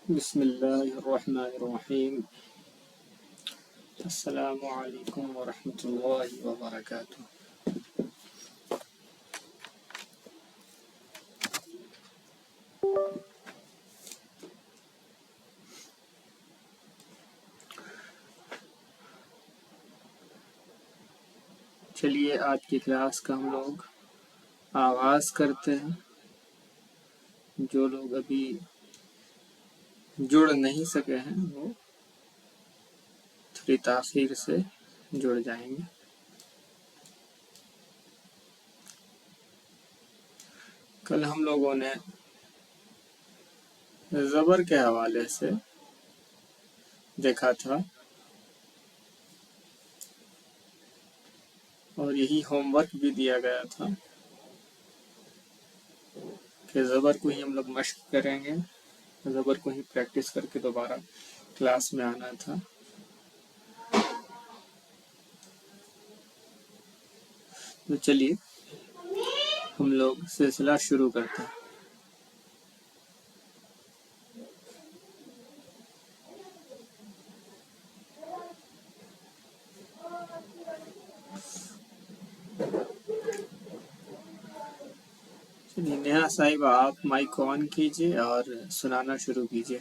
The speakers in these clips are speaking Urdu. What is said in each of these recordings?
بسم اللہ الرحمن الرحیم۔ السلام علیکم ورحمۃ اللہ وبرکاتہ۔ چلیے آج کی کلاس کا ہم لوگ آغاز کرتے ہیں۔ جو لوگ ابھی جڑ نہیں سکے ہیں وہ تھوڑی تاخیر سے جڑ جائیں گے۔ کل ہم لوگوں نے زبر کے حوالے سے دیکھا تھا اور یہی ہوم ورک بھی دیا گیا تھا کہ زبر کو ہی ہم لوگ مشق کریں گے، زبر کو ہی پریکٹس کر کے دوبارہ کلاس میں آنا تھا۔ تو چلیے ہم لوگ سلسلہ شروع کرتے ہیں۔ نیہا صاحبہ آپ مائک آن کیجئے اور سنانا شروع کیجئے۔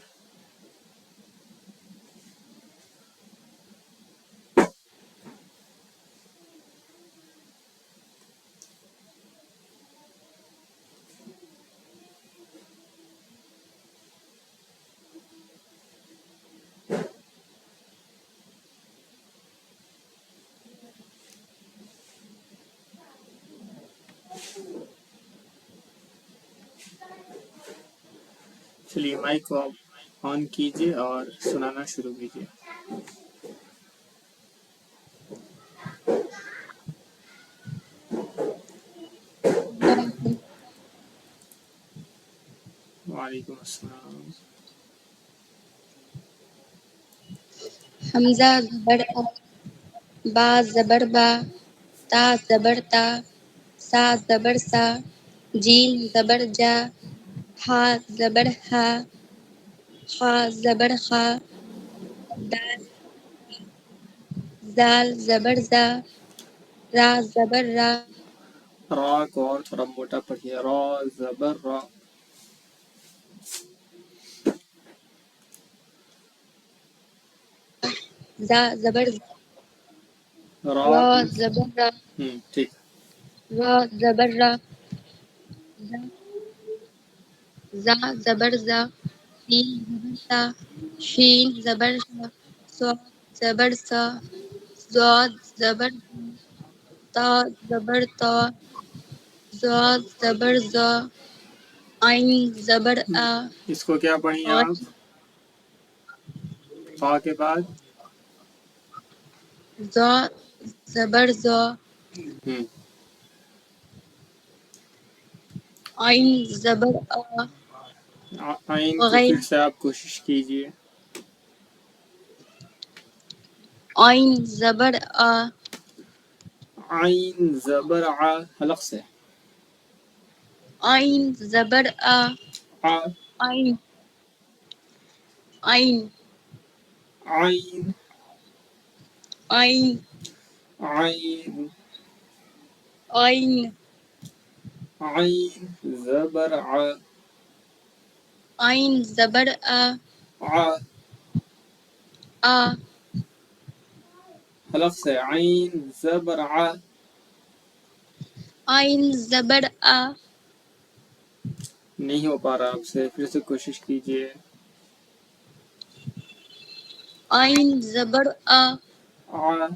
چلیے مائک کو آپ آن کیجئے اور سنانا شروع کیجئے۔ وعلیکم السلام۔ حمزہ زبر آ، با زبر با، تا زبر تا، سا زبر سا، جیم زبر جا، ہا زبر ہا، خا زبر خا، دال زال زبر زا، را زبر را، را کو اور تھوڑا موٹا پڑھیے، را زبر را۔ زا زبر زا، را را زبر را، ٹھیک۔ را زبر را، زا زبر زا، سین زبر سا، شین زبر شا، صاد زبر سا، ضاد زبر زا، تا زبر تا، ضاد زبر زا، عین زبر آ، اس کو کیا پڑھیں آپ؟ فا کے بعد زا زبر زا، عین زبر آ، عین کی غین پھر سے آپ کوشش کیجئے۔ عین زبر آ، عین زبر ع، حلق سے عین زبر آ، ع، عین عین عین عین عین عین عین زبر ع، عین زبر آ، ع، آ، حلق سے عین زبر ع۔ عین زبر آ، نہیں ہو پا رہا آپ سے، پھر سے کوشش کیجئے۔ عین زبر آ، ع،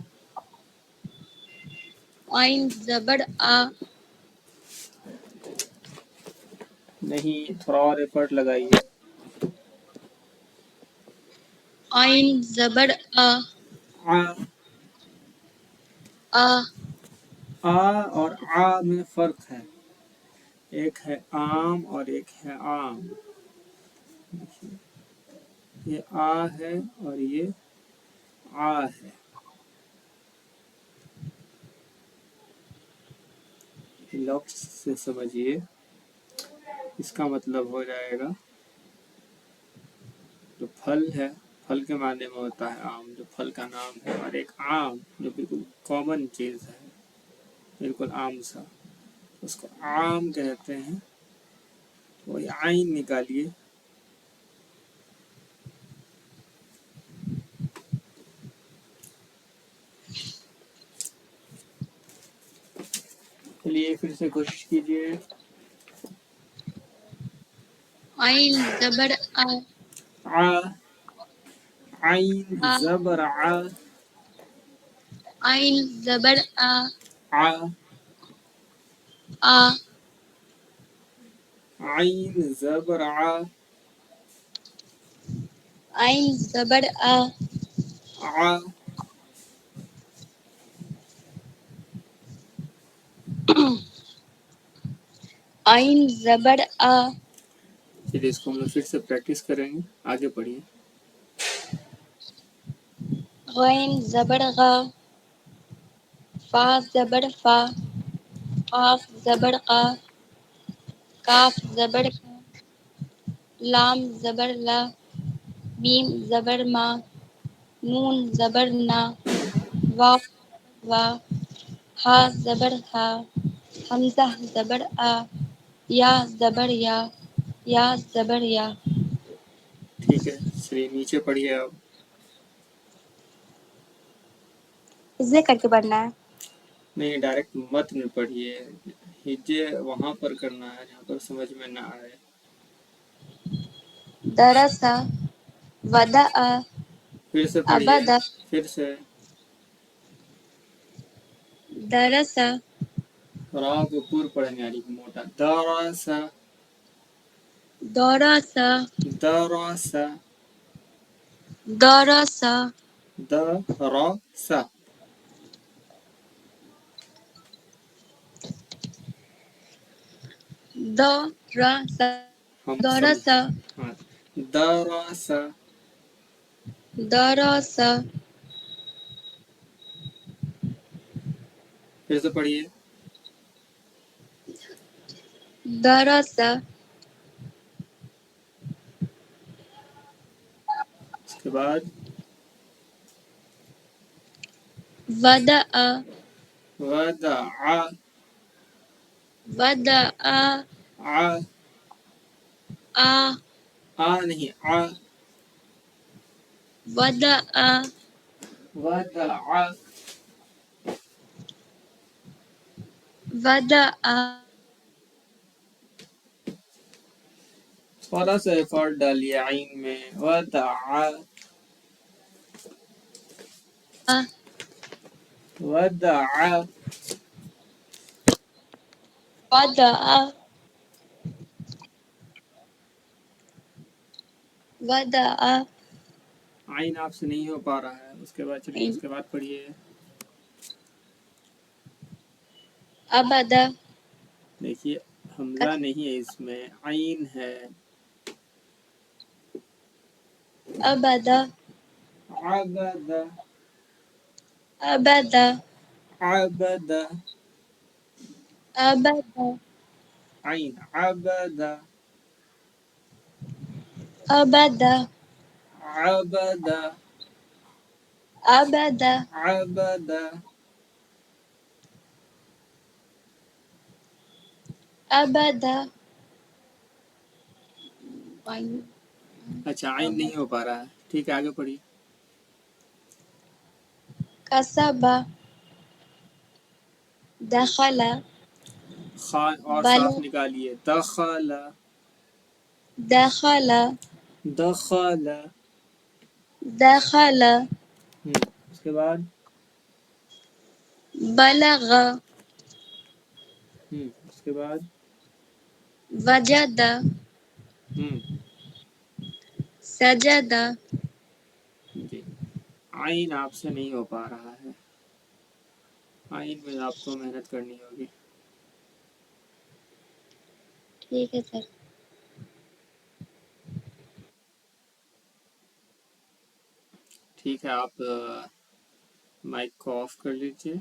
عین زبر آ، نہیں، تھوڑا اور ایفرٹ لگائیے۔ عین زبر آ، ع، آ، آ اور ع میں فرق ہے، ایک ہے عام اور ایک ہے عام۔ یہ آ ہے اور یہ آ ہے۔ لفظ سے سمجھیے، اس کا مطلب ہو جائے گا پھل ہے، پھل کے معنی میں ہوتا ہے آم، جو پھل کا نام ہے، اور ایک عام جو بالکل کامن چیز ہے، بالکل عام سا، اس کو عام کہتے ہیں. وہی عین نکالیے. چلیے پھر سے کوشش کیجیے. عین زبر آ، عین زبر عین زبر آ، ع آ، عین زبر عین زبر آ، ع عین زبر آ. چلیے اس کو ہم لوگ پھر سے پریکٹس کریں گے. آگے پڑھیے. غین زبر غا، فا زبر فا، قاف زبر قا، کاف زبر کا، لام زبر لا، میم زبر ما، نون زبر نا، واو وا، ہا زبر ہا، حمزہ زبر آ، یا زبر یا زبر یا. ٹھیک ہے، چلیے نیچے پڑھیے اب. اسے کر کے پڑھنا ہے. نہیں، ڈائریکٹ متن پڑھیے. ہجے وہاں پر کرنا ہے جہاں پر سمجھ میں نہ آئے. درسا، ودع، پھر سے پڑھیے، ابدا، پھر سے. درسا، را کو پور پڑھیں گے، موٹا. درسا، دورسا، درسا، درسا، درسا. درسا، ہم سمجھ، درسا، ہاں، درسا. درسا. پھر سے پڑھیے. درسا، اس کے بعد ودع، ودع، ودع، ع نہیں، ودع، ودع، ودع. تھوڑا سا ایفرٹ ڈالیے عین میں. ودع، ودع، ودع، ودع. عین آپ سے نہیں ہو پا رہا ہے. اس کے بعد چلیے اس کے بعد پڑھیے. ابدا، دیکھیے حمزہ نہیں ہے اس میں، عین ہے. ابدا، عبد، ابدا، عبد، ابدا، عین عبد، ابدا، عبد، ابدا، عبد. ابدا. اچھا، عین نہیں ہو پا رہا ہے. ٹھیک ہے، آگے پڑھیے. کسبا، دخل، خان اور صاف بلغ، نکالیے. دخل، دخل، دخل. دخل، اس کے بعد بلغ، اس کے بعد وجد، سجد. جی، عین آپ سے نہیں ہو پا رہا ہے. عین میں آپ کو محنت کرنی ہوگی. ٹھیک ہے سر. ٹھیک ہے، آپ مائک کو آف کر لیجیے.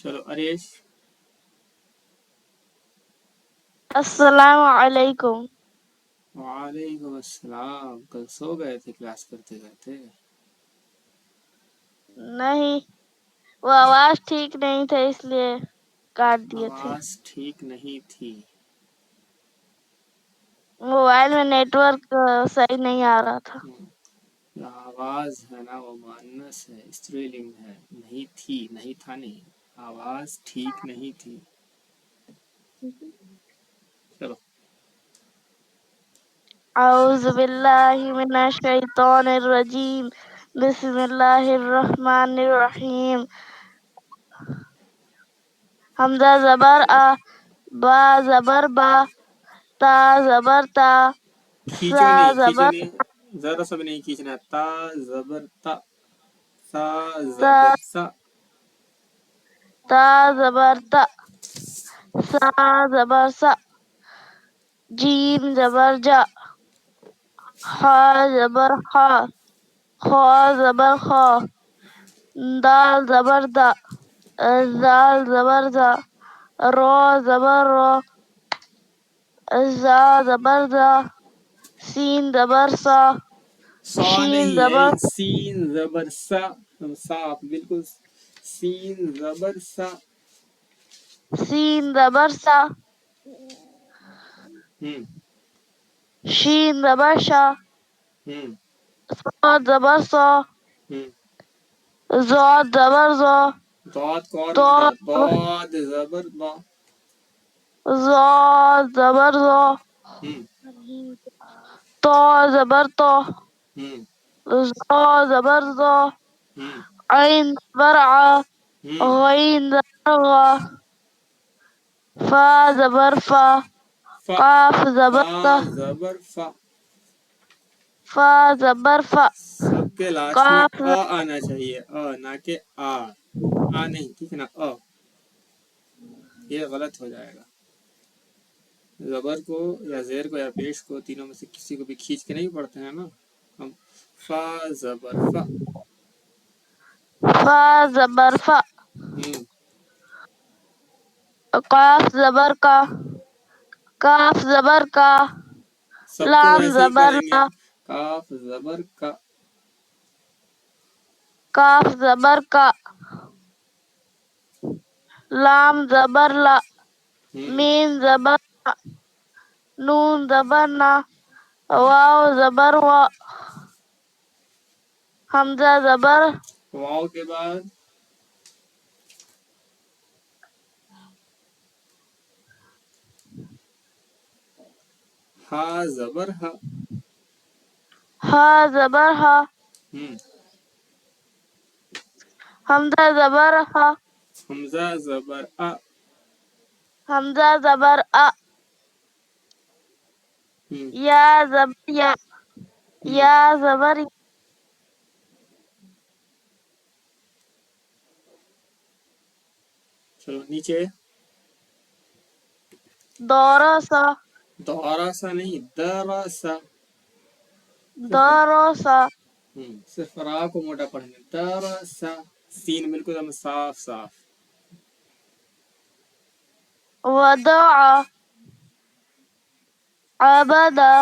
چلو اریش. السلام علیکم. وعلیکم السلام. کل سو گئے تھے کلاس کرتے کرتے؟ نہیں، وہ آواز ٹھیک نہیں تھا اس لیے کاٹ دیے تھے. آواز ٹھیک نہیں تھی. موبائل میں نیٹ ورک صحیح نہیں آ رہا تھا. آواز ہے نا وہ مؤنث ہے، استری لنگ ہے. نہیں تھی، نہیں تھا نہیں. آواز ٹھیک نہیں تھی. چلو. اعوذ باللہ من الشیطان الرجیم. بسم اللہ الرحمن الرحیم. حمزہ زبر آ، با زبر با، تا زبر تا، کھینچو سا نہیں، کھینچو زبر نہیں، ذرا سا بھی نہیں کھینچنا. تا زبر تا، سا تا، زبر سا. تا زبر تا، سا زبر سا، جیم زبر جا، ہا زبر ہا، خا زبر خا، دال زبر دا، زال زبر زا، را زبر را، زا زبر زا، سین زبر سا، سا شین نہیں ہے، زبر سین زبر سا. صاف بالکل. سین زبر سا. سین زبر سا، ہم شین زبر شا، ہم صاد زبر سا، ہم زاد زبر زا، ضاد کو اور موٹا. طا ضاد زبر ضا. زاد زبر زا، ہم طا زبر طا، ہم زا زبر زا، ہم عین زبر ع، ہم غین زبر غا، فا زبر فا، فا. قاف زبر فا قا، زبر فا. فا زبر فا، سب کے لاسٹ میں قاف آ آنا چاہیے، نہ کہ آ. نہیں، ٹھیک ہے نا. یہ غلط ہو جائے گا. زبر کو یا زیر کو یا پیش کو، تینوں میں سے کسی کو بھی کھینچ کے نہیں پڑھتے ہیں نا ہم. فا زبر فا. فا زبر فا، ہم قاف زبر کا، کاف زبر کا، سب کو لام ویسے ہی زبر کریں گے. لا، کاف زبر کا. کاف زبر کا، لام زبر لا، ہم میم زبر نا، نون زبر نا، واو زبر وا، حمزہ زبر واو کے بعد ہا زبر ہا. ہا زبر ہا، ہم حمزہ زبر ہا، حمزہ زبر آ. حمزہ زبر آ، ہم یا زبر یا، ہم یا زبر یا، چلو نیچے. دورا سا، دوہرا سا نہیں، درا سا. دورا سا، صرف را کو موٹا پڑھیں گے. درا سا. سین بالکل ہم صاف صاف. ودعا، عبدا،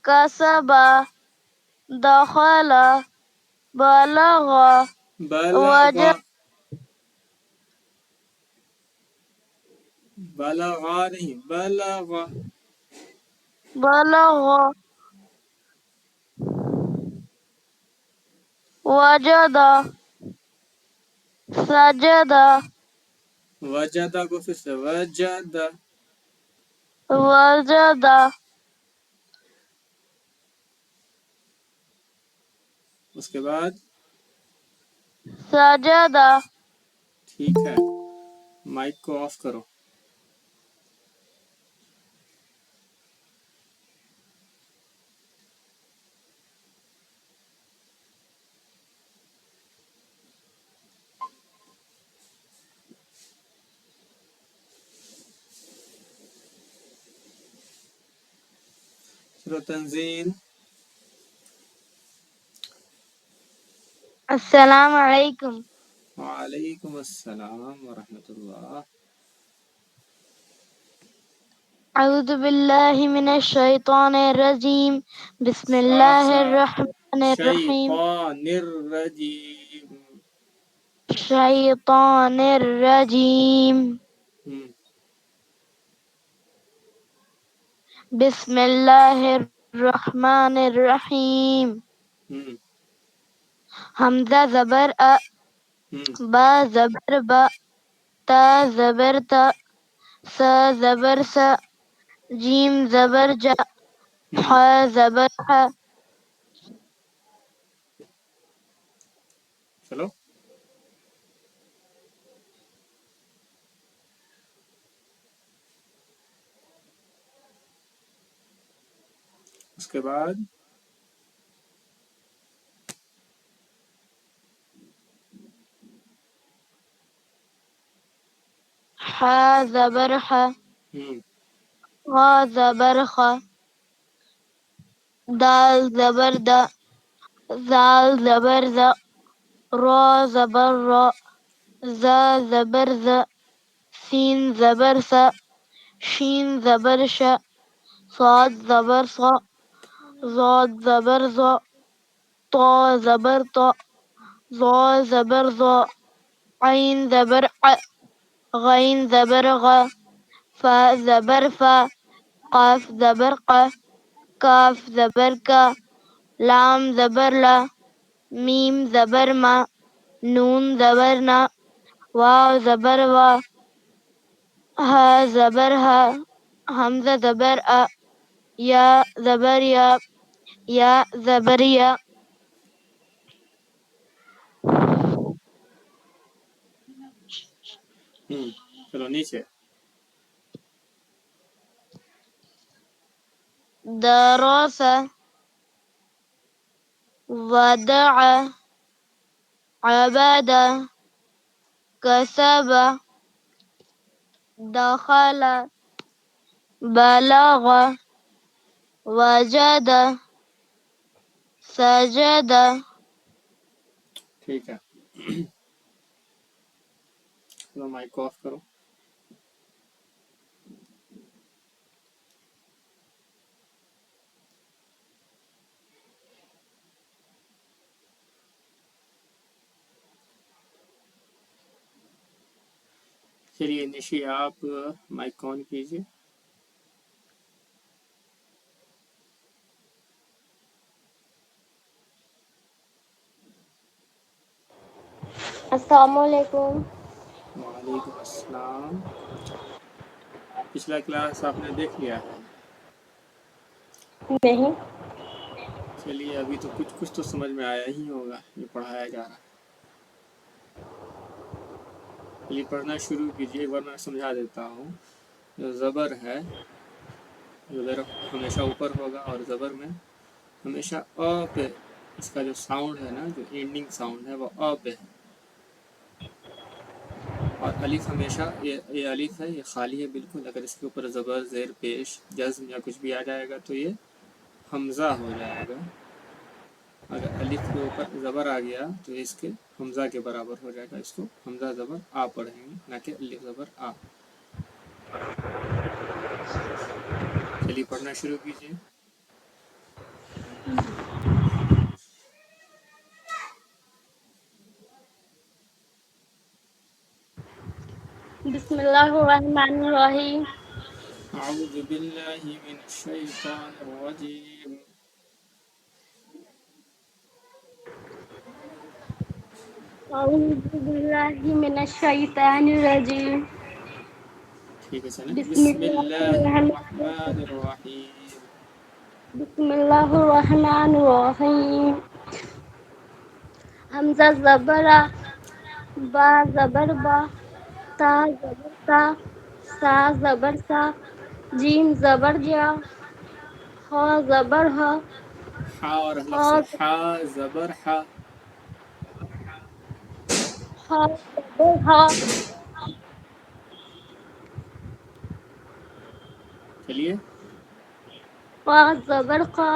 کسبا، دخلا، بلغا، بلغا. بلغا نہیں، بلغا. بلغا، وجدا، سجدا، وجدہ کو پھر سے وجدہ. وجدا، اس کے بعد سجدا. ٹھیک ہے. مائک کو آف کرو. چلو تنزیل. السلام علیکم. وعلیکم السلام ورحمۃ اللہ. اعوذ باللہ من الشیطان الرجیم بسم اللہ الرحمن الرحیم. شیطان الرجیم. شیطان الرجیم. بسم اللہ الرحمن الرحیم. حمزہ زبر ا، با زبر با، تا زبر تا، سا زبر سا، جیم زبر جا، ح زبر ح. چلو اس کے بعد ح زبر ح، غ زبر خ، دال زبر دا، زال زبر ز، را زبر را، ز زبر ز، سین زبر س، شین زبر ش، صاد زبر ص، ضاد زبر ظ، طا زبر طا، ظا زبر ظا، عین زبر ع، غین زبر غ، فا زبر فا، قاف زبر ق، کاف زبر کا، لام زبر لا، میم زبر ما، نون زبر نا، واو زبر وا، ہا زبر ہا، حمزہ زبر ا، یا زبر یا زبر یا. چلو نیچے. درس ودع عبد كسب دخل بلغ وجد سجد. ٹھیک ہے. چلو مائک آف کرو. چلیے نشی آپ مائک آن کیجیے. السلام علیکم. وعلیکم السلام. پچھلا کلاس آپ نے دیکھ لیا ہے؟ نہیں. چلیے ابھی تو کچھ تو سمجھ میں آیا ہی ہوگا جو پڑھایا جا رہا ہے. چلیے پڑھنا شروع کیجیے. ایک بار میں سمجھا دیتا ہوں. جو زبر ہے زبر ہمیشہ اوپر ہوگا اور زبر میں ہمیشہ ا پہ اس کا جو ساؤنڈ ہے نا، جو اینڈنگ ساؤنڈ ہے وہ ا پہ ہے. اور الف ہمیشہ یہ الف ہے، یہ خالی ہے بالکل. اگر اس کے اوپر زبر زیر پیش جزم یا کچھ بھی آ جائے گا تو یہ حمزہ ہو جائے گا. اگر الف کے اوپر زبر آ گیا تو اس کے حمزہ کے برابر ہو جائے گا. اس کو حمزہ زبر آ پڑھیں گے، نہ کہ الف زبر آ. چلیے پڑھنا شروع کیجیے. بسم اللہ الرحمن الرحیم. اعوذ باللہ من الشیطان الرجیم. اعوذ باللہ من الشیطان الرجیم. ٹھیک ہے چلیں. بسم بسم اللہ اللہ الرحمن الرحیم. بسم اللہ الرحمن الرحیم. حمزہ زبر ا، با زبر با، تا زبر تا، سا زبر سا، جیم زبر جا، ہا زبر ہا، حا اور ہا لفظ حا زبر حا. ہا زبر ہا، چلیے. قا زبر قا،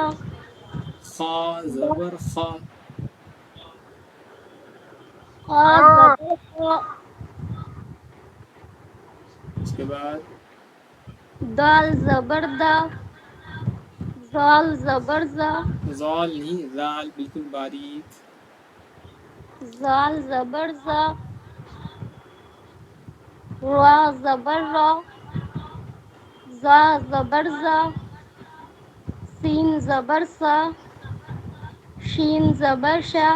خا زبر خا. زبر قا، اس کے بعد دال زبر دا، زال زبر زا، زال نہیں، زال بالکل باریک. زال زبر زا، را زبر را، زا زبر زا، سین زبر سا، شین زبر شا،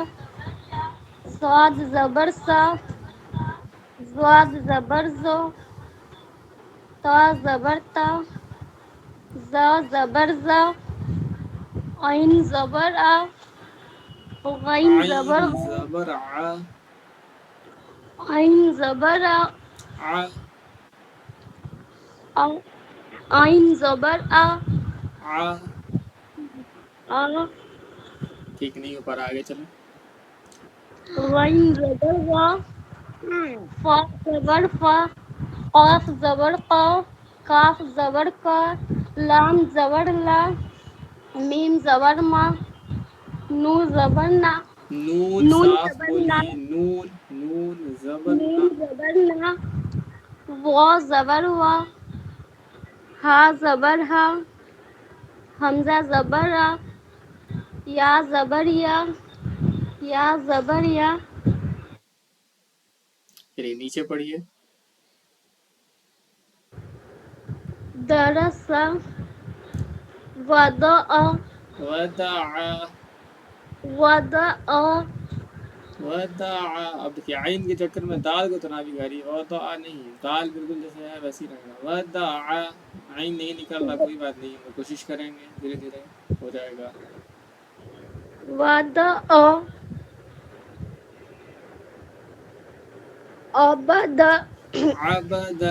صاد زبر سا، زواد زبر زو، تا زبر تا، زا زبر زا، عین زبر آ، غین زبر عین غا، زبر ع، عین زبر آ، ع، عین زبر آ، ع. آ، ٹھیک نہیں، اوپر آگے چلیں. غین زبر غا، فا زبر فا، قاف زبر قا، کاف زبر کا، لام زبر لا، میم زبر ما، نو زبر نا، نون نون صاف زبر نا، بولیے، نون نون زبر میم نا. زبر نا، وا زبر وا، ہا زبر ہا، حمزہ زبر آ، یا زبر یا زبر یا، چلیے نیچے پڑھیے. درس وضع ودع، وضع، ودع. اب دیکھیے عین کے چکر میں دال کو تنابی کری، وضع نہیں، دال بالکل جیسے ہے ویسے ہی رہے گا. ودع، عین نہیں نکل رہا، کوئی بات نہیں، ہم لوگ کوشش کریں گے، دھیرے دھیرے ہو جائے گا. وضع، عبد، عبد.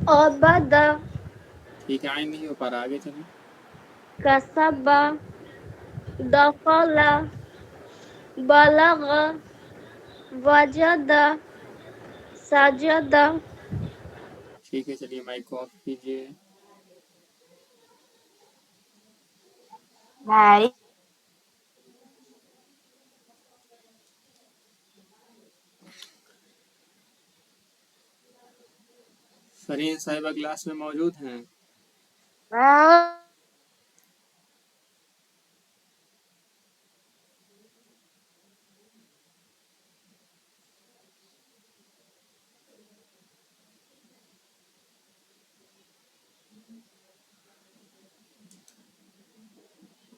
عبد، ٹھیک ہے، عین نہیں، اوپر آگے چلیں. کسب، دخل، بلغ، وجد، سجد. ٹھیک ہے، چلیے مائک کو آف کیجیے. Very فرین صاحبہ کلاس میں موجود ہیں؟ well.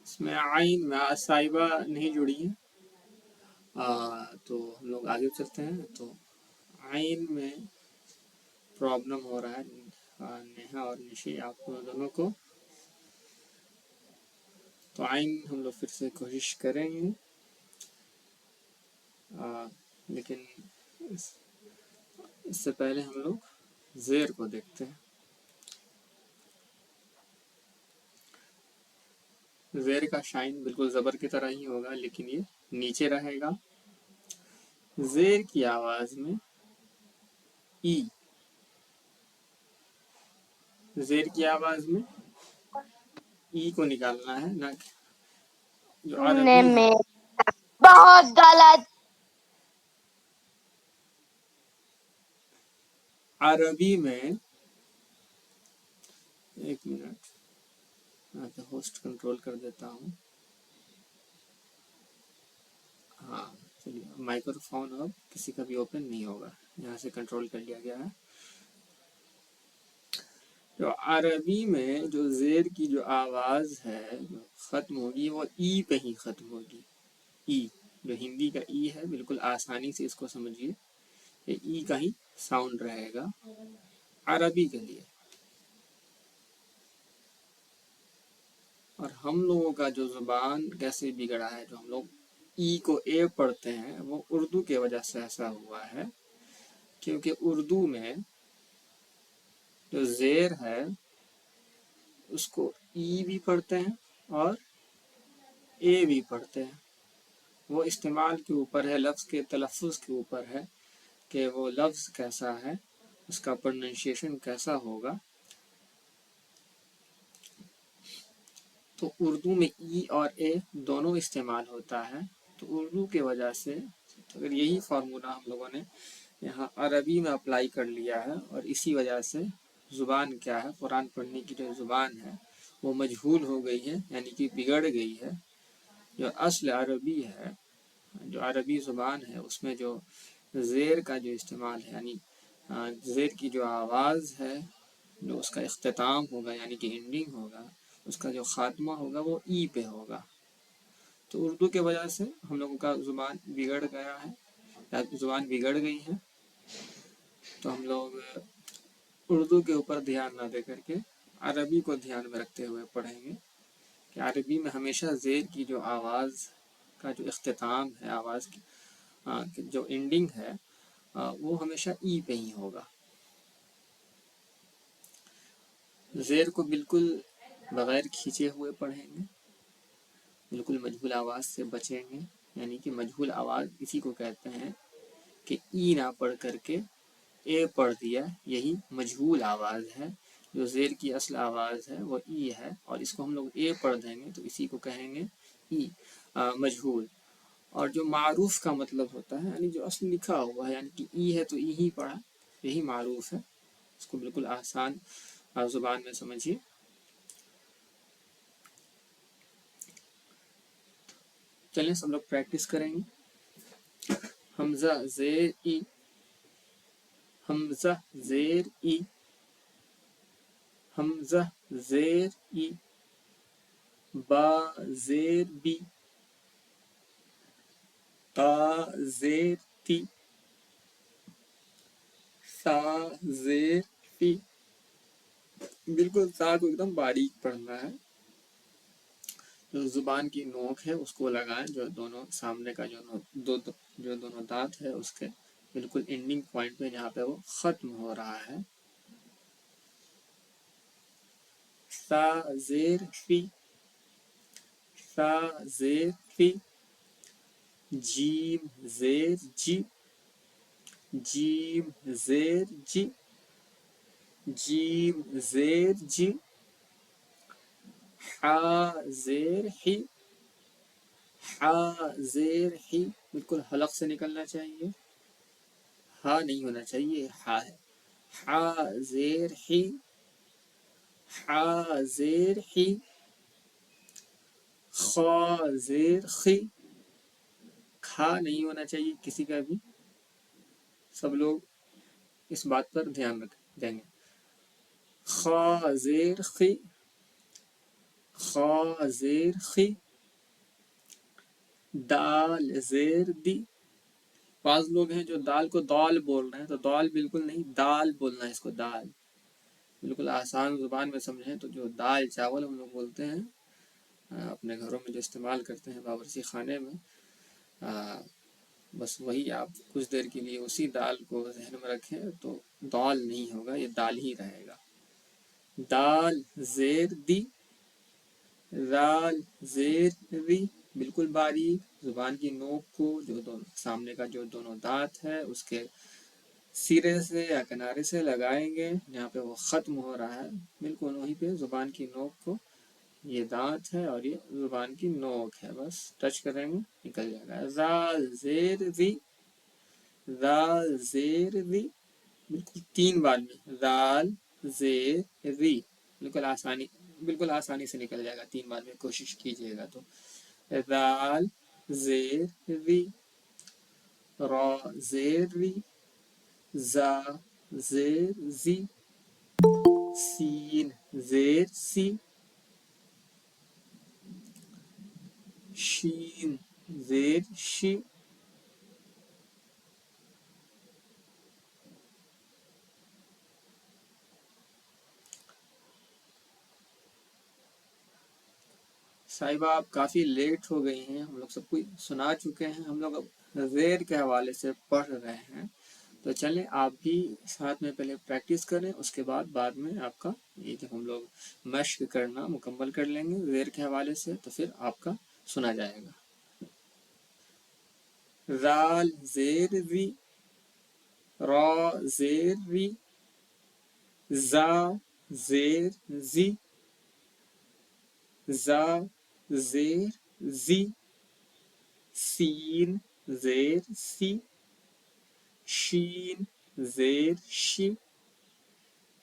اس میں عین میں صاحبہ نہیں جڑی ہیں، تو ہم لوگ آگے چلتے ہیں. تو عین میں پرابلم ہو رہا ہے نیہا اور نشی آپ دونوں کو. تو عین ہم لوگ پھر سے کوشش کریں گے، لیکن اس سے پہلے ہم لوگ زیر کو دیکھتے ہیں. زیر کا شائن بالکل زبر کی طرح ہی ہوگا، لیکن یہ نیچے رہے گا. زیر کی آواز میں ای، زیر کی آواز میں ای کو نکالنا ہے، نہ جو تم نے عربی ہے. میرا بہت غلط. عربی میں ایک منٹ، میں ہوسٹ کنٹرول کر دیتا ہوں. ہاں چلیے، مائکرو فون اب کسی کا بھی اوپن نہیں ہوگا، یہاں سے کنٹرول کر لیا گیا ہے. جو عربی میں جو زیر کی جو آواز ہے جو ختم ہوگی وہ ای پہ ہی ختم ہوگی. ای جو ہندی کا ای ہے، بالکل آسانی سے اس کو سمجھیے، یہ ای کا ہی ساؤنڈ رہے گا عربی کے لیے. اور ہم لوگوں کا جو زبان کیسے بگڑا ہے، جو ہم لوگ ای کو اے پڑھتے ہیں، وہ اردو کی وجہ سے ایسا ہوا ہے. کیونکہ اردو میں جو زیر ہے اس کو ای بھی پڑھتے ہیں اور اے بھی پڑھتے ہیں. وہ استعمال کے اوپر ہے، لفظ کے تلفظ کے اوپر ہے کہ وہ لفظ کیسا ہے، اس کا پروننسیشن کیسا ہوگا. تو اردو میں ای اور اے دونوں استعمال ہوتا ہے، تو اردو کے وجہ سے اگر یہی فارمولا ہم لوگوں نے یہاں عربی میں اپلائی کر لیا ہے اور اسی وجہ سے زبان کیا ہے، قرآن پڑھنے کی جو زبان ہے وہ مجہول ہو گئی ہے، یعنی کہ بگڑ گئی ہے. جو اصل عربی ہے، جو عربی زبان ہے، اس میں جو زیر کا جو استعمال ہے، یعنی زیر کی جو آواز ہے، جو اس کا اختتام ہوگا یعنی کہ اینڈنگ ہوگا، اس کا جو خاتمہ ہوگا وہ ای پہ ہوگا. تو اردو کے وجہ سے ہم لوگوں کا زبان بگڑ گیا ہے، زبان بگڑ گئی ہے. تو ہم لوگ اردو کے اوپر دھیان نہ دے کر کے عربی کو دھیان میں رکھتے ہوئے پڑھیں گے کہ عربی میں ہمیشہ زیر کی جو آواز کا جو اختتام ہے، آواز کی جو اینڈنگ ہے، وہ ہمیشہ ای پہ ہی ہوگا. زیر کو بالکل بغیر کھینچے ہوئے پڑھیں گے، بالکل مجہول آواز سے بچیں گے. یعنی کہ مجہول آواز اسی کو کہتے ہیں کہ ای نہ پڑھ کر کے اے پڑھ دیا، یہی مجہول آواز ہے. جو زیر کی اصل آواز ہے وہ ای ہے، اور اس کو ہم لوگ اے پڑھ دیں گے تو اسی کو کہیں گے ای، مجہول. اور جو معروف کا مطلب ہوتا ہے، یعنی جو اصل لکھا ہوا ہے، یعنی کہ ای ہے تو ای ہی پڑھا، یہی معروف ہے. اس کو بالکل آسان زبان میں سمجھیے. چلیں سب لوگ پریکٹس کریں گے. حمزہ زیر ای، حمزہ زیر ای، حمزہ زیر ای، با زیر بی، تا زیر تی، سا زیر فی. بالکل سا کو ایک دم باریک پڑھنا ہے. جو زبان کی نوک ہے اس کو لگائیں، جو دونوں سامنے کا جو دونوں دانت ہے اس کے بالکل اینڈنگ پوائنٹ پہ جہاں پہ وہ ختم ہو رہا ہے. سا زیر فی، سا زیر فی، جیم زیر جی، جیم زیر جی، جیم زیر جی، حا زیر حی، حا زیر حی. بالکل حلق سے نکلنا چاہیے، ہا نہیں ہونا چاہیے، ہا ہے. حا زیر حی، حا زیر حی، خا زیر خی. کھا نہیں ہونا چاہیے کسی کا بھی. سب لوگ اس بات پر دھیان رکھ دیں گے. خا زیر خی، خا زیر خی، دال زیر دی. بعض لوگ ہیں جو دال کو دال بول رہے ہیں، تو دال بالکل نہیں، دال بولنا ہے اس کو، دال. بالکل آسان زبان میں سمجھیں تو جو دال چاول ہم لوگ بولتے ہیں اپنے گھروں میں جو استعمال کرتے ہیں باورچی خانے میں، بس وہی آپ کچھ دیر کے لیے اسی دال کو ذہن میں رکھیں تو دال نہیں ہوگا، یہ دال ہی رہے گا. دال زیر دی، دال زیر دی. بالکل باریک زبان کی نوک کو جو سامنے کا جو دونوں دانت ہے اس کے سرے سے یا کنارے سے لگائیں گے جہاں پہ وہ ختم ہو رہا ہے، بالکل وہیں پہ زبان کی نوک کو. یہ دانت ہے اور یہ زبان کی نوک ہے، بس ٹچ کریں گے نکل جائے گا. زال زیر دی، زال زیر دی. بالکل 3 بار میں زال زیر دی. بالکل آسانی سے نکل جائے گا 3 بار میں، کوشش کیجیے گا تو. زال زیر دی، را زیر ری، زا زیر زی، سین زیر سی، شین زیر شی. صاحبہ آپ کافی لیٹ ہو گئی ہیں، ہم لوگ سب کچھ سنا چکے ہیں، ہم لوگ اب زیر کے حوالے سے پڑھ رہے ہیں. تو چلیں آپ بھی ساتھ میں پہلے پریکٹس کریں، اس کے بعد میں آپ کا یہ جب ہم لوگ مشق کرنا مکمل کر لیں گے زیر کے حوالے سے تو پھر آپ کا سنا جائے گا. زال زیر زی، را زیر ری، زا زیر زی، زا زیر زی، سین زیر سی، شین زیر شی،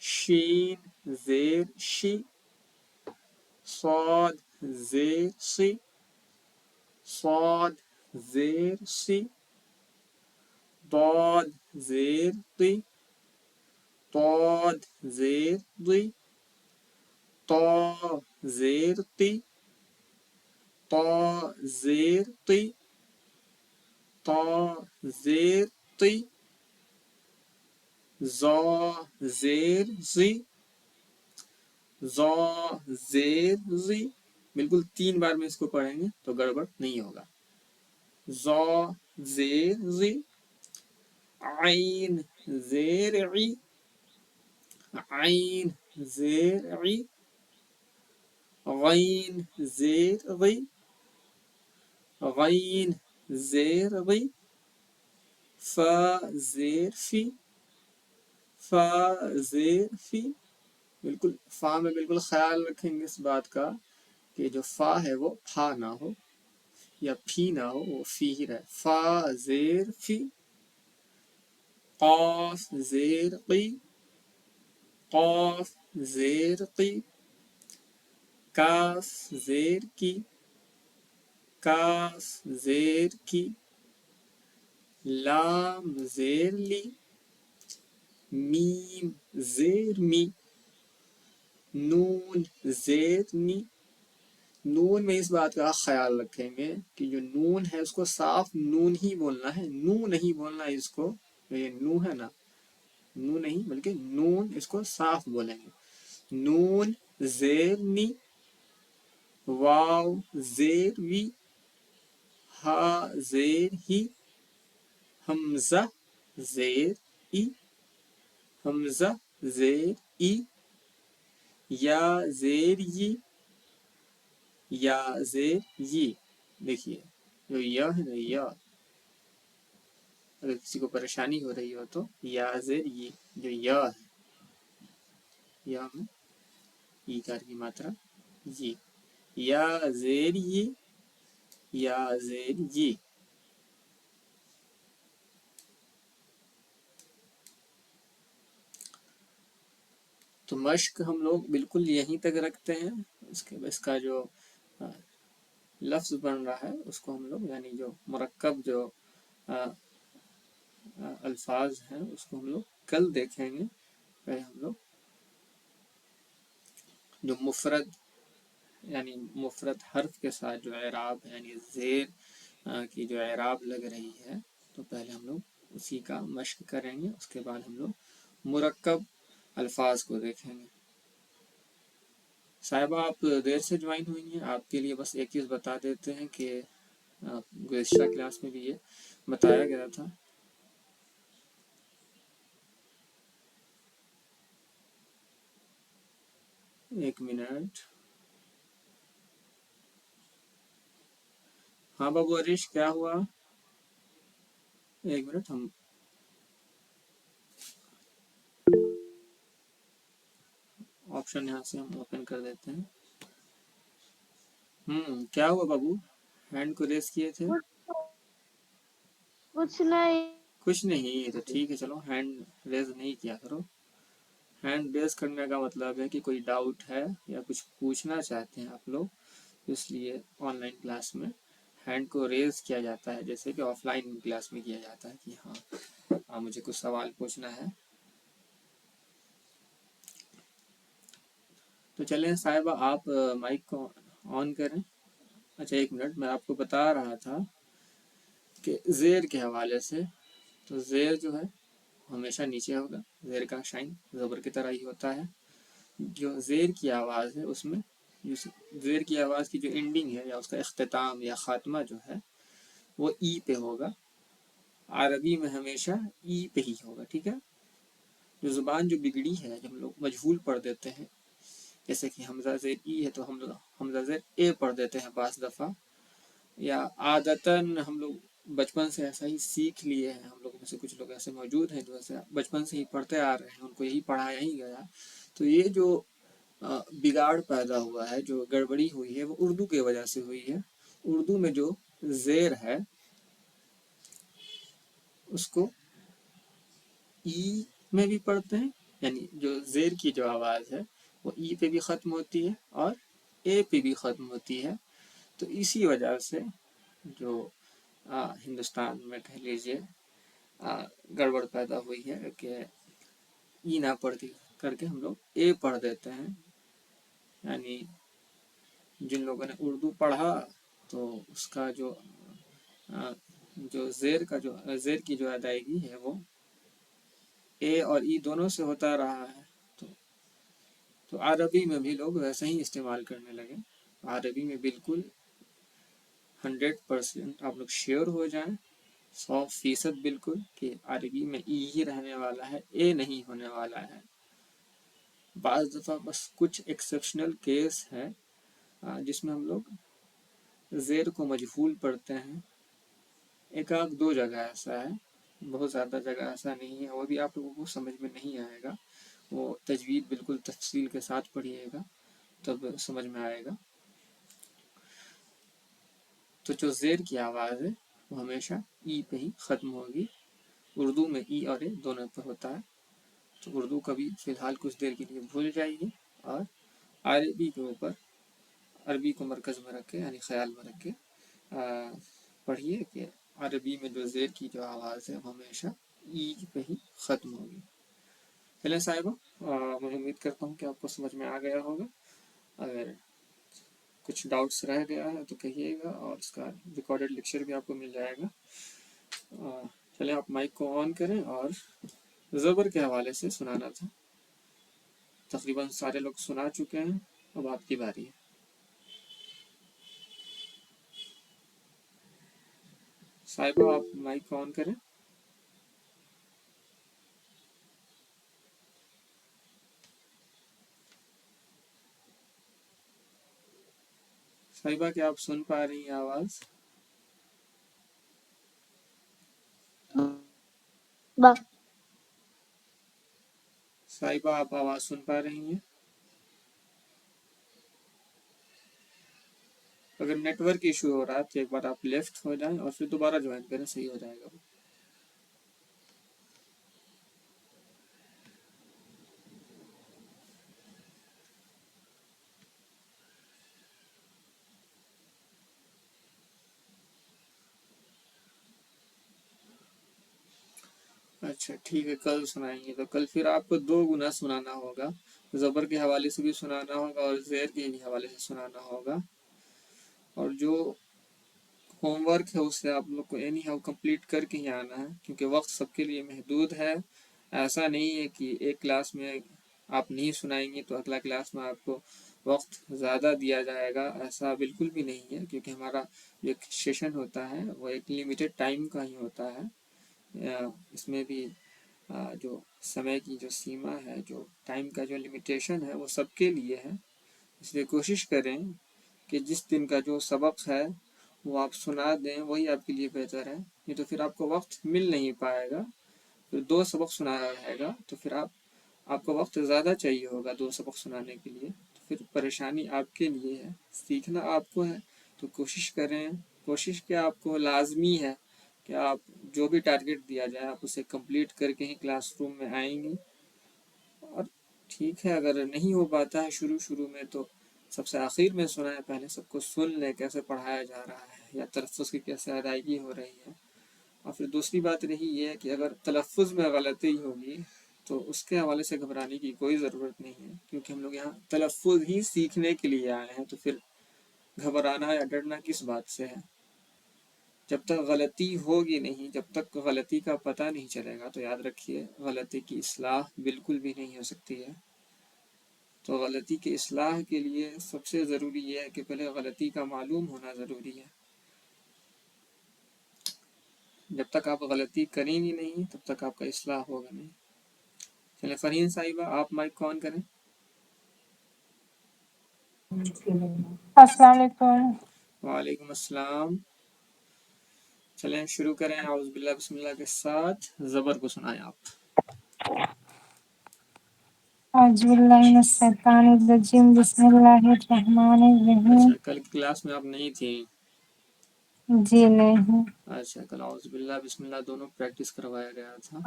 شین زیر شی، صاد زیر سی، صاد زیر سی، ضاد زیر طی، ضاد زیر ضی، طا زیر طی، طا زیر طی، طا زیر طی، زا زیر زی، زا زیر زی. بالکل 3 بار میں اس کو پڑھیں گے تو گڑبڑ نہیں ہوگا. زا زیر زی، عین زیر عی، عین زیر عی، غین زیر غی، غین زیر غی، فا زیر فی، فا زیر فی. بالکل فا میں بالکل خیال رکھیں گے اس بات کا کہ جو فا ہے وہ پھا نہ ہو یا پھی نہ ہو، وہ فی ہی رہے. فا زیر فی، قاف زیر قی، قاف زیر قی، کاف زیر کی، کاف زیر کی، لام زیر لی، میم زیر می، نون زیر نی. نون میں اس بات کا خیال رکھیں گے کہ جو نون ہے اس کو صاف نون ہی بولنا ہے، نو نہیں بولنا اس کو. یہ نو ہے نا، نو نہیں بلکہ نون اس کو صاف بولیں گے. نون زیر نی، واو زیر وی، ہا زیر ہی، حمزہ زیر ای، حمزہ زیر ای، یا زیر ی، یا زیر ی. دیکھیے جو یا ہے نا، یا اگر کسی کو پریشانی ہو رہی ہو تو یا زیر ی، جو یا ہے، یا میں ای کار کی ماترا ی، یا زیر ی، یا زیر ی. تو مشق ہم لوگ بالکل یہیں تک رکھتے ہیں. اس کا جو لفظ بن رہا ہے اس کو ہم لوگ یعنی جو مرکب جو الفاظ ہیں اس کو ہم لوگ کل دیکھیں گے. پہلے ہم لوگ جو مفرد یعنی مفرد حرف کے ساتھ جو اعراب یعنی زیر کی جو اعراب لگ رہی ہے تو پہلے ہم لوگ اسی کا مشق کریں گے. اس کے بعد ہم لوگ مرکب الفاظ کو دیکھیں گے. صاحبہ آپ دیر سے جوائن ہوئی ہیں، آپ کے لیے بس ایک چیز بتا دیتے ہیں کہ گزشتہ کلاس میں بھی یہ بتایا گیا تھا. ایک منٹ. ہاں بابو عریش کیا ہوا؟ ایک منٹ، ہم آپشن یہاں سے ہم اوپن کر دیتے ہیں. کیا ہوا بابو؟ ہینڈ کو ریس کیے تھے؟ کچھ نہیں. کچھ نہیں تو ٹھیک ہے، چلو ہینڈ ریز نہیں کیا کرو. ہینڈ ریز کرنے کا مطلب ہے کہ کوئی ڈاؤٹ ہے یا کچھ پوچھنا چاہتے ہیں آپ لوگ، اس لیے آن لائن کلاس میں ہینڈ کو ریز کیا جاتا ہے جیسے کہ آف لائن کلاس میں کیا جاتا ہے کہ ہاں مجھے کچھ سوال پوچھنا ہے. تو چلیں صاحبہ آپ مائک کو آن کریں. اچھا ایک منٹ، میں آپ کو بتا رہا تھا کہ زیر کے حوالے سے. تو زیر جو ہے ہمیشہ نیچے ہوگا، زیر کا شائن زبر کی طرح ہی ہوتا ہے. جو زیر کی آواز ہے اس میں زیر کی آواز کی جو اینڈنگ ہے یا اس کا اختتام یا خاتمہ جو ہے وہ ای پہ ہوگا. عربی میں ہمیشہ ای پہ ہی ہوگا، ٹھیک ہے. جو زبان جو بگڑی ہے جب ہم لوگ مجہول پڑھ دیتے ہیں، جیسے کہ حمزہ زیر ای ہے تو ہم لوگ حمزہ زیر اے پڑھ دیتے ہیں بعض دفعہ، یا عادتاً ہم لوگ بچپن سے ایسا ہی سیکھ لیے ہیں. ہم لوگوں میں سے کچھ لوگ ایسے موجود ہیں جو ایسے بچپن سے ہی پڑھتے آ رہے ہیں، ان کو یہی پڑھایا ہی گیا. تو یہ جو بگاڑ پیدا ہوا ہے، جو گڑبڑی ہوئی ہے، وہ اردو کی وجہ سے ہوئی ہے. اردو میں جو زیر ہے اس کو ای میں بھی پڑھتے ہیں، یعنی جو زیر کی جو آواز ہے وہ ای پہ بھی ختم ہوتی ہے اور اے پہ بھی ختم ہوتی ہے. تو اسی وجہ سے جو ہندوستان میں کہہ لیجیے گڑبڑ پیدا ہوئی ہے کہ ای نہ پڑھ کر کے ہم لوگ اے پڑھ دیتے ہیں. یعنی جن لوگوں نے اردو پڑھا تو اس کا جو زیر کی جو ادائیگی ہے وہ اے اور ای دونوں سے ہوتا رہا ہے. تو عربی میں بھی لوگ ویسے ہی استعمال کرنے لگے. عربی میں بالکل 100% آپ لوگ شیور ہو جائیں، 100% بالکل کہ عربی میں ای ہی رہنے والا ہے، اے نہیں ہونے والا ہے. بعض دفعہ بس کچھ ایکسیپشنل کیس ہے جس میں ہم لوگ زیر کو مجہول پڑھتے ہیں. ایک آدھ دو جگہ ایسا ہے، بہت زیادہ جگہ ایسا نہیں ہے، وہ بھی آپ لوگوں کو سمجھ میں نہیں آئے گا. وہ تجوید بالکل تفصیل کے ساتھ پڑھیے گا تب سمجھ میں آئے گا. تو جو زیر کی آواز ہے وہ ہمیشہ ای پہ ہی ختم ہوگی. اردو میں ای اور اے دونوں پہ ہوتا ہے. تو اردو کا بھی فی الحال کچھ دیر کے لیے بھول جائیے اور عربی کے اوپر عربی کو مرکز میں رکھ کے یعنی خیال میں رکھ کے پڑھیے کہ عربی میں جو زیر کی جو آواز ہے وہ ہمیشہ ای پہ ہی ختم ہوگی. چلیں صاحبہ، میں امید کرتا ہوں کہ آپ کو سمجھ میں آ گیا ہوگا. اگر کچھ ڈاؤٹس رہ گیا ہے تو کہیے گا، اور اس کا ریکارڈڈ لیکچر بھی آپ کو مل جائے گا. چلیں آپ مائک کو آن کریں اور زبر کے حوالے سے سنانا تھا. تقریباً سارے لوگ سنا چکے ہیں، اب آپ کی باری ہے. صاحبہ آپ مائک آن کریں. صاحبہ کیا آپ سن پا رہی ہیں آواز؟ صاحبہ آپ آواز سن پا رہی ہیں؟ اگر نیٹ ورک ایشو ہو رہا ہے تو ایک بار آپ لیفٹ ہو جائیں اور پھر دوبارہ جوائن کریں، صحیح ہو جائے گا. اچھا ٹھیک ہے، کل سنائیں گے. تو کل پھر آپ کو 2 گنا سنانا ہوگا. زبر کے حوالے سے بھی سنانا ہوگا اور زیر کے بھی حوالے سے سنانا ہوگا. اور جو ہوم ورک ہے اسے آپ لوگ کو اینی ہاؤ کمپلیٹ کر کے ہی آنا ہے، کیونکہ وقت سب کے لیے محدود ہے. ایسا نہیں ہے کہ ایک کلاس میں آپ نہیں سنائیں گے تو اگلا کلاس میں آپ کو وقت زیادہ دیا جائے گا. ایسا بالکل بھی نہیں ہے، کیونکہ ہمارا جو سیشن ہوتا ہے وہ ایک لمیٹڈ ٹائم کا ہی ہوتا ہے. اس میں بھی جو سمے کی جو سیما ہے، جو ٹائم کا جو لمیٹیشن ہے وہ سب کے لیے ہے. اس لیے کوشش کریں کہ جس دن کا جو سبق ہے وہ آپ سنا دیں، وہی آپ کے لیے بہتر ہے. نہیں تو پھر آپ کو وقت مل نہیں پائے گا. پھر 2 سبق سنانا رہے گا تو پھر آپ کو وقت زیادہ چاہیے ہوگا 2 سبق سنانے کے لیے. تو پھر پریشانی آپ کے لیے ہے، سیکھنا آپ کو ہے. تو کوشش کریں، کوشش کیا آپ کو لازمی ہے کہ آپ جو بھی ٹارگٹ دیا جائے آپ اسے کمپلیٹ کر کے ہی کلاس روم میں آئیں گے. اور ٹھیک ہے اگر نہیں ہو پاتا ہے شروع میں تو سب سے آخر میں سنائیں، پہلے سب کو سن لیں کیسے پڑھایا جا رہا ہے یا تلفظ کی کیسے ادائیگی ہو رہی ہے. اور پھر دوسری بات رہی یہ ہے کہ اگر تلفظ میں غلطی ہوگی تو اس کے حوالے سے گھبرانے کی کوئی ضرورت نہیں ہے، کیونکہ ہم لوگ یہاں تلفظ ہی سیکھنے کے لیے آئے ہیں. تو پھر گھبرانا یا ڈرنا کس بات سے ہے؟ جب تک غلطی ہوگی نہیں، جب تک غلطی کا پتہ نہیں چلے گا تو یاد رکھیے غلطی کی اصلاح بالکل بھی نہیں ہو سکتی ہے. تو غلطی کی اصلاح کے لیے سب سے ضروری یہ ہے کہ پہلے غلطی کا معلوم ہونا ضروری ہے. جب تک آپ غلطی کریں گی نہیں تب تک آپ کا اصلاح ہوگا نہیں. چلیں فرحین صاحبہ آپ مائک آن کریں. السلام علیکم. وعلیکم السلام. چلیں شروع کریں. اعوذ باللہ بسم اللہ کے ساتھ زبر کو سنائیں آپ. اعوذ باللہ من الشیطان الرجیم، بسم اللہ الرحمن الرحیم. اچھا کل کی کلاس میں آپ نہیں تھیں. جی نہیں. اچھا کل اعوذ باللہ بسم اللہ دونوں پریکٹس کروایا گیا تھا.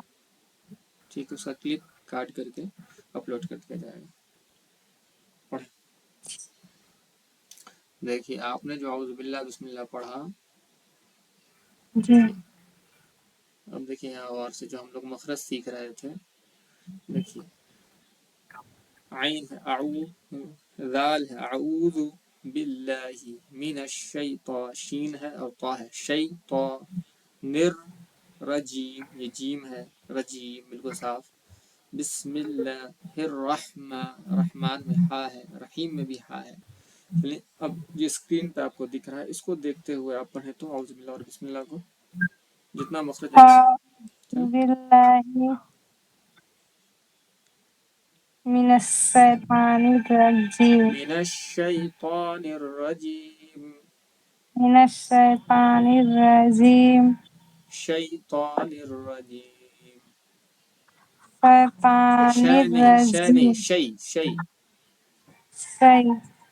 ٹھیک ہے، اس کا کلپ کاٹ کر کے اپلوڈ کر دیا جائے گا. پڑھیں. دیکھیے آپ نے جو اعوذ باللہ بسم اللہ پڑھا، جی. دیکھیے اب دیکھیے یہاں اور سے جو ہم لوگ مخرج سیکھ رہے تھے، دیکھیے عین ہے اعوذ، ذال ہے اعوذ باللہ من الشیطان، شین ہے اور طا ہے، شیطان نر رجیم، یہ جیم ہے، رجیم بالکل صاف. بسم اللہ الرحمن، رحمان میں ہا ہے، رحیم میں بھی ہا ہے. چلیے اب یہ اسکرین پہ آپ کو دکھ رہا ہے، اس کو دیکھتے ہوئے آپ پڑھیں تو اعوذ باللہ اور بسم اللہ کو جتنا مخرج ہے. چلیں باللہ من الشیطان الرجیم. من الشیطان الرجیم، من الشیطان الرجیم. شیطان الرجیم. شیطان شے نہیں، شے نہیں، الرجیم. شی شی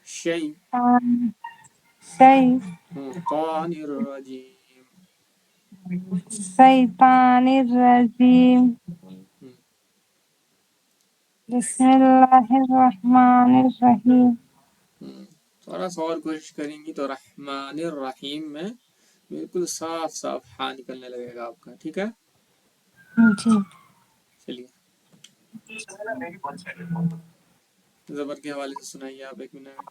شیطان طان الرجیم. شیطان الرجیم. بسم اللہ الرحمن الرحیم. تھوڑا سا اور کوشش کریں گی تو رحمان الرحیم میں بالکل صاف صاف ہاں نکلنے لگے گا آپ کا. ٹھیک ہے، جی. چلیے زبر کے حوالے سے سنائیے آپ 1 منٹ.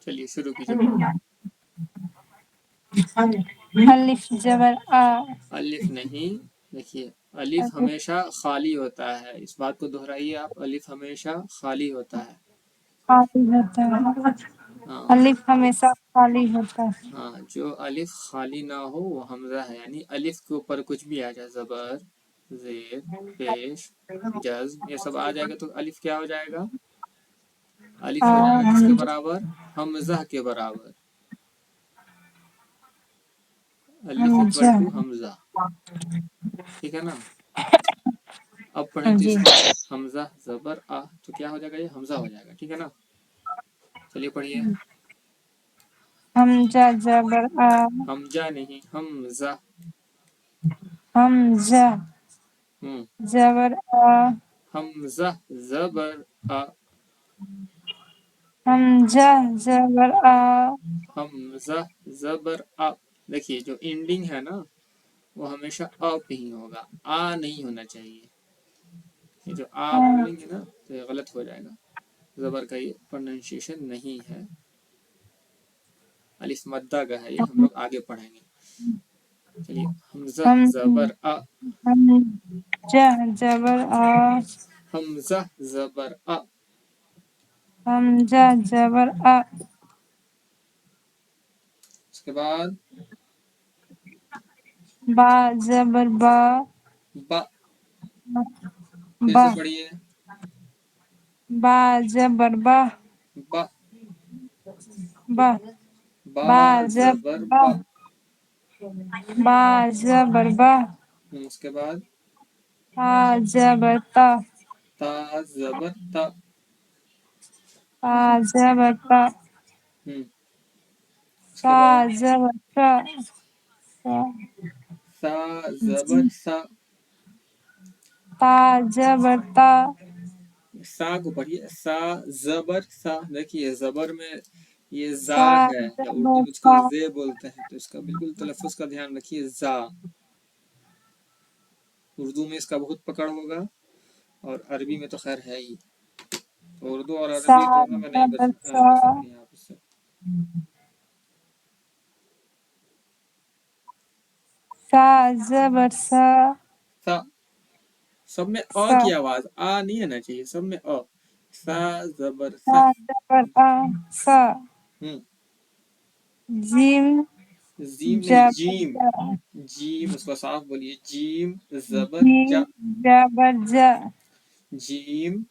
چلیے شروع کیجیے پڑھنا. الف زبر آ. الف نہیں، دیکھیے الف ہمیشہ خالی ہوتا ہے، اس بات کو دہرائیے آپ، الف ہمیشہ خالی ہوتا ہے. خالی ہوتا ہے. ہاں الف ہمیشہ خالی ہوتا ہے. ہاں، جو الف خالی نہ ہو وہ حمزہ ہے، یعنی الف کے اوپر کچھ بھی آ جائے، زبر، زیر، پیش، جزم، یہ سب آ جائے گا تو الف کیا ہو جائے گا؟ الف ہو جائے گا کس کے برابر؟ حمزہ کے برابر. الف اکول ٹو حمزہ. ٹھیک ہے نا. اب پڑھیں تو جی. اس کو حمزہ زبر آ تو کیا ہو جائے گا؟ یہ حمزہ ہو جائے گا. ٹھیک ہے نا. چلیے پڑھیے. حمزہ زبر آ. حمزہ نہیں، حمزہ. حمزہ ہوں زبر آ. حمزہ زبر آ. حمزہ زبر آ. حمزہ زبر آ. دیکھیے جو اینڈنگ ہے نا وہ ہمیشہ آ پہ ہی ہوگا، آ نہیں ہونا چاہیے. یہ جو آپ بولیں گے نا تو یہ غلط ہو جائے گا، زبر کا یہ پروننسیشن نہیں ہے. الف مدہ کا ہے، یہ ہم لوگ آگے پڑھیں گے. چلیے حمزہ زبر آ. حمزہ زبر آ. حمزہ زبر آ. حمزہ زبر آ. اس کے بعد با زبر با. با. پھر با سے پڑھیے. با زبر با. با. با. با با زبر زبر با. با. با زبر با. اس کے بعد تا زبر تا. تا زبر تا. تا زبر تا. اس کے تا بعد زبر تا. سا زبر سا. تا زبر تا. سا کو پڑھیے، سا زبر سا. دیکھیے زبر میں یہ زا تا ہے، یا اردو زبر میں اس کو تا. زے بولتے ہیں، تو اس کا بالکل تلفظ کا دھیان رکھیے. زا اردو میں اس کا بہت پکڑ ہوگا، اور عربی میں تو خیر ہے ہی. اردو اور سا عربی دونوں میں نہیں زبر سا. بچ سکتے ہیں آپ اس سے. سا زبر سا. سا سب میں آ سا. کی آواز آ نہیں آنا چاہیے، سب میں آ. سا زبر سا سا. زبر آ. سا. جیم زیم نہیں، زبر جیم. جا. جیم اس کو صاف بولیے، جیم زبر جیم جا. زبر جا. جیم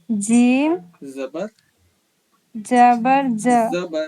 جیم زبر زبر جا. زبر.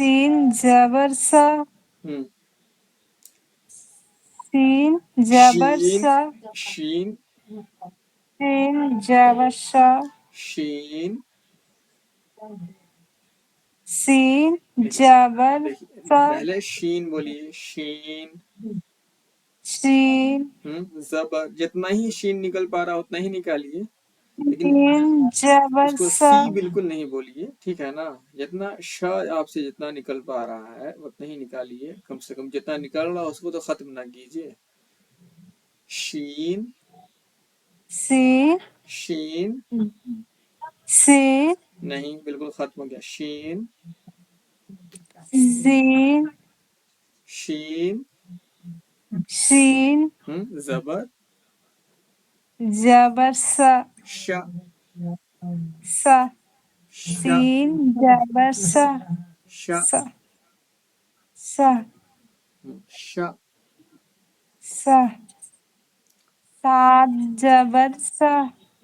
سین زبر سا سین زبر سا شین سین زبر سا شین سین زبر سا پہلے شین بولیے شین سین زبر جتنا ہی شین نکل پا رہا اتنا ہی نکالیے لیکن سین زبر اس کو سا سی بالکل نہیں بولیے ٹھیک ہے نا جتنا ش آپ سے جتنا نکل پا رہا ہے اتنا ہی نکالیے کم سے کم جتنا نکل رہا اس کو تو ختم نہ کیجیے شین سین شین سین نہیں بالکل ختم ہو گیا شین زین شین شین زبر زبر سا ش سا ش سین زبر سا ش سا سا ش سا سات زبر سا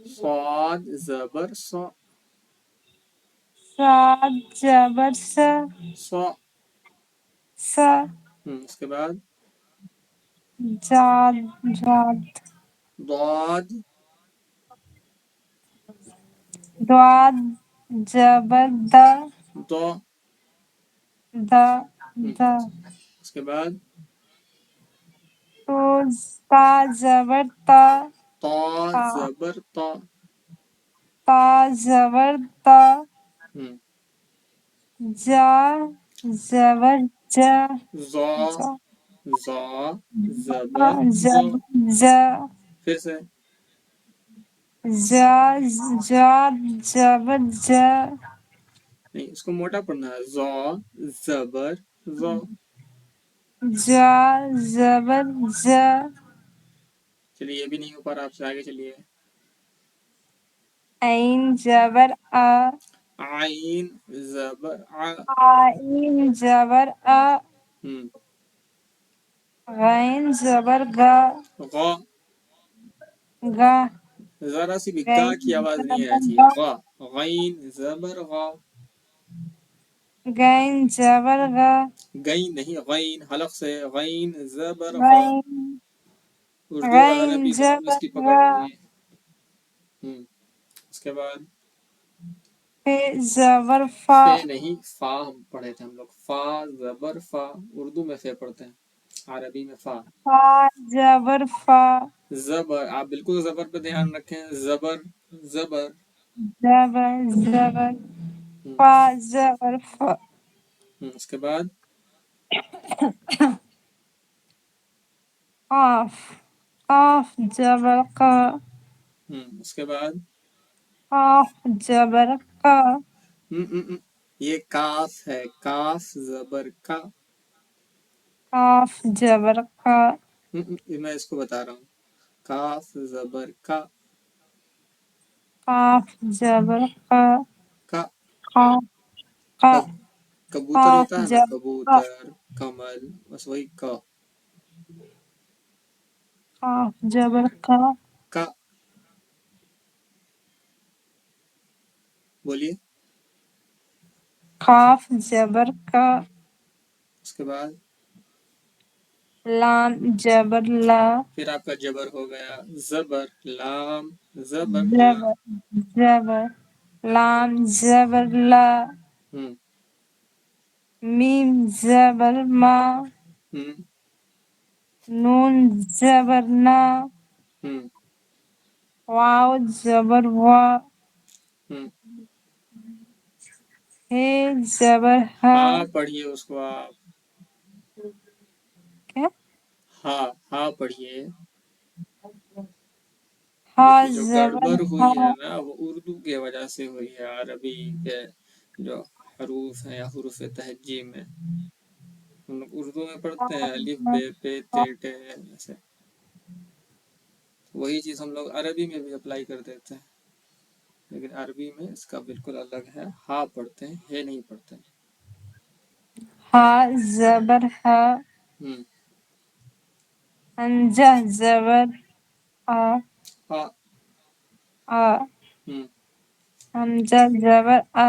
صاد زبر ص سات زبر سا ص سا اس کے بعد جاد جاد ضاد دعاد زبر دا ض دا دا اس کے بعد تو تا زبر تا طا تا زبر طا تا زبر تا جا زبر جا ظا جا ظا زبر ظ جا پھر سے جا جاد زبر جا نہیں اس کو موٹا پڑھنا ہے ظا زبر ظا جا زبر جا چلیے یہ بھی نہیں ہو پا رہا آپ سے آگے چلیے عین زبر آ عین زبر ع عین زبر آ غین زبر گا غا گا ذرا سی بھی گا غین کی آواز نہیں آنا زبر چاہیے غا غا غین زبر غا غین زبر غا غین نہیں غین حلق سے غین زبر غا غین اردو اور غین عربی دونوں میں اس زبر کی پکڑ غا رہی ہے اس کے بعد فے زبر فا فے نہیں فا ہم پڑھے تھے ہم لوگ فا زبر فا اردو میں فے پڑھتے ہیں عربی میں فا فا زبر فا زبر آپ بالکل زبر پہ دھیان رکھیں زبر زبر زبر زبر فا زبر فا اس کے بعد قاف قاف زبر قا اس کے بعد قاف زبر قا یہ کاف ہے کاف زبر کا قاف زبر قا میں اس کو بتا رہا ہوں کاف زبر کا قاف زبر قا کا قا قا کبوتر قاف ہوتا ہے نا زبر قا کبوتر کمل بس وہی کا قاف زبر قا کا بولیے قاف زبر قا اس کے بعد لام زبر لا پھر آپ کا جبر ہو گیا زبر لام زبر لا زبر زبر لام زبر لا میم زبر ما نون زبر نا واو زبر وا ہے زبر ہا ہاں پڑھیے اس کو آپ کیا ہاں پڑھیے ہا دیکھیے جو زبر گڑبڑ ہا ہوئی ہے نا وہ اردو کی وجہ سے ہوئی ہے عربی کے جو حروف ہیں یا حروف تہجی میں ہم لوگ اردو میں پڑھتے ہیں الف بے پے تے ٹے ایسے وہی چیز ہم لوگ عربی میں بھی اپلائی کر دیتے ہیں لیکن عربی میں اس کا بالکل الگ ہے ہا پڑھتے ہیں ہے نہیں پڑھتے ہیں ہا زبر ہا حمزہ زبر آ آ حمزہ زبر آ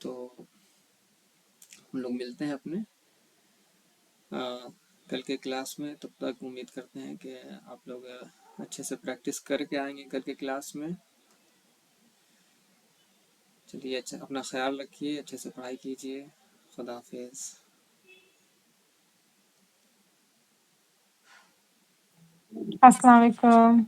تو ہم لوگ ملتے ہیں اپنے کل کے کلاس میں. تب تک امید کرتے ہیں کہ آپ لوگ اچھے سے پریکٹس کر کے آئیں گے کل کے کلاس میں. چلیے اچھا اپنا خیال رکھیے, اچھے سے پڑھائی کیجیے. خدا حافظ. السلام علیکم.